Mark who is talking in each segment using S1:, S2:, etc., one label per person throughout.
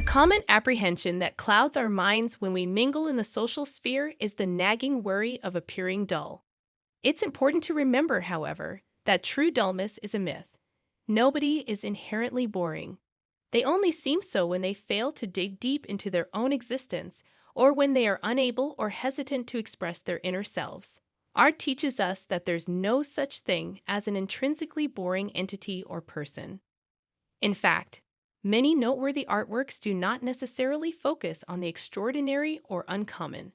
S1: common apprehension that clouds our minds when we mingle in the social sphere is the nagging worry of appearing dull. It's important to remember, however, that true dullness is a myth. Nobody is inherently boring. They only seem so when they fail to dig deep into their own existence or when they are unable or hesitant to express their inner selves. Art teaches us that there's no such thing as an intrinsically boring entity or person. In fact, many noteworthy artworks do not necessarily focus on the extraordinary or uncommon.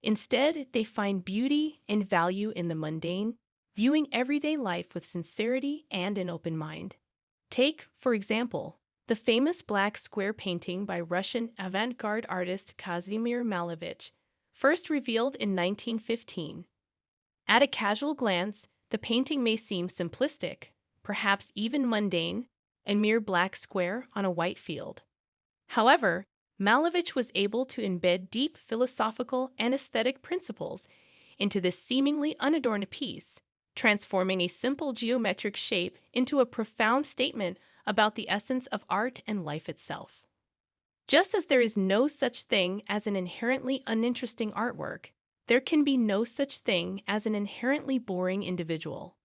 S1: Instead, they find beauty and value in the mundane, viewing everyday life with sincerity and an open mind. Take, for example, the famous black square painting by Russian avant-garde artist Kazimir Malevich, first revealed in 1915. At a casual glance, the painting may seem simplistic, perhaps even mundane, a mere black square on a white field. However, Malevich was able to embed deep philosophical and aesthetic principles into this seemingly unadorned piece, transforming a simple geometric shape into a profound statement about the essence of art and life itself. Just as there is no such thing as an inherently uninteresting artwork, there can be no such thing as an inherently boring individual.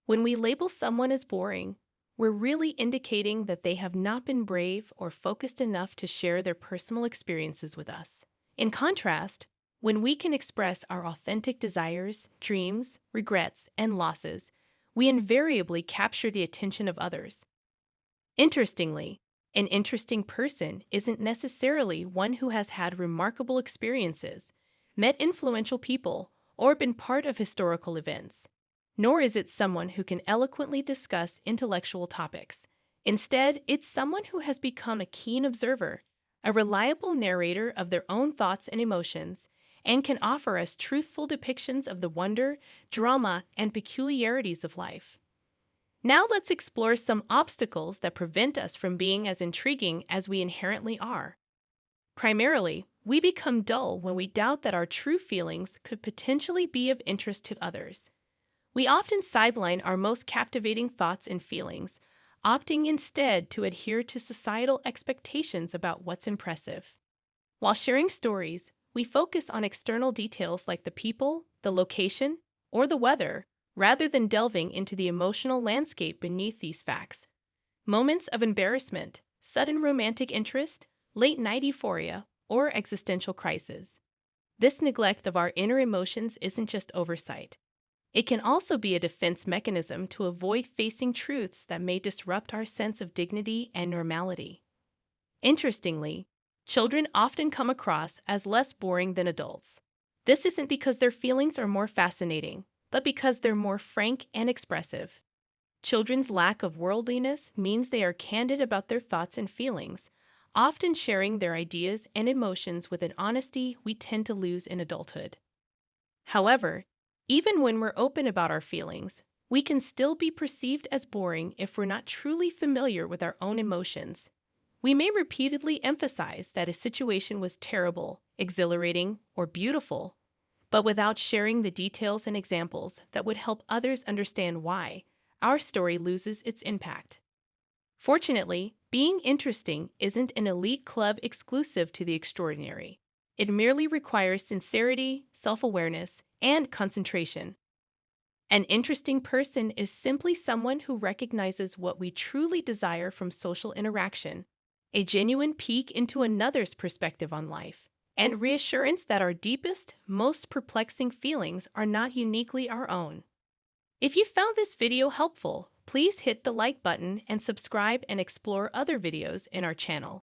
S1: When we label someone as boring, we're really indicating that they have not been brave or focused enough to share their personal experiences with us. In contrast, when we can express our authentic desires, dreams, regrets, and losses, we invariably capture the attention of others. Interestingly, an interesting person isn't necessarily one who has had remarkable experiences, met influential people, or been part of historical events. Nor is it someone who can eloquently discuss intellectual topics. Instead, it's someone who has become a keen observer, a reliable narrator of their own thoughts and emotions, and can offer us truthful depictions of the wonder, drama, and peculiarities of life. Now let's explore some obstacles that prevent us from being as intriguing as we inherently are. Primarily, we become dull when we doubt that our true feelings could potentially be of interest to others. We often sideline our most captivating thoughts and feelings, opting instead to adhere to societal expectations about what's impressive. While sharing stories, we focus on external details like the people, the location, or the weather, rather than delving into the emotional landscape beneath these facts. Moments of embarrassment, sudden romantic interest, late-night euphoria, or existential crisis. This neglect of our inner emotions isn't just oversight. It can also be a defense mechanism to avoid facing truths that may disrupt our sense of dignity and normality. Interestingly, children often come across as less boring than adults. This isn't because their feelings are more fascinating, but because they're more frank and expressive. Children's lack of worldliness means they are candid about their thoughts and feelings, often sharing their ideas and emotions with an honesty we tend to lose in adulthood. However, even when we're open about our feelings, we can still be perceived as boring if we're not truly familiar with our own emotions. We may repeatedly emphasize that a situation was terrible, exhilarating, or beautiful, but without sharing the details and examples that would help others understand why, our story loses its impact. Fortunately, being interesting isn't an elite club exclusive to the extraordinary. It merely requires sincerity, self-awareness, and concentration. An interesting person is simply someone who recognizes what we truly desire from social interaction, a genuine peek into another's perspective on life, and reassurance that our deepest, most perplexing feelings are not uniquely our own. If you found this video helpful, please hit the like button and subscribe and explore other videos in our channel.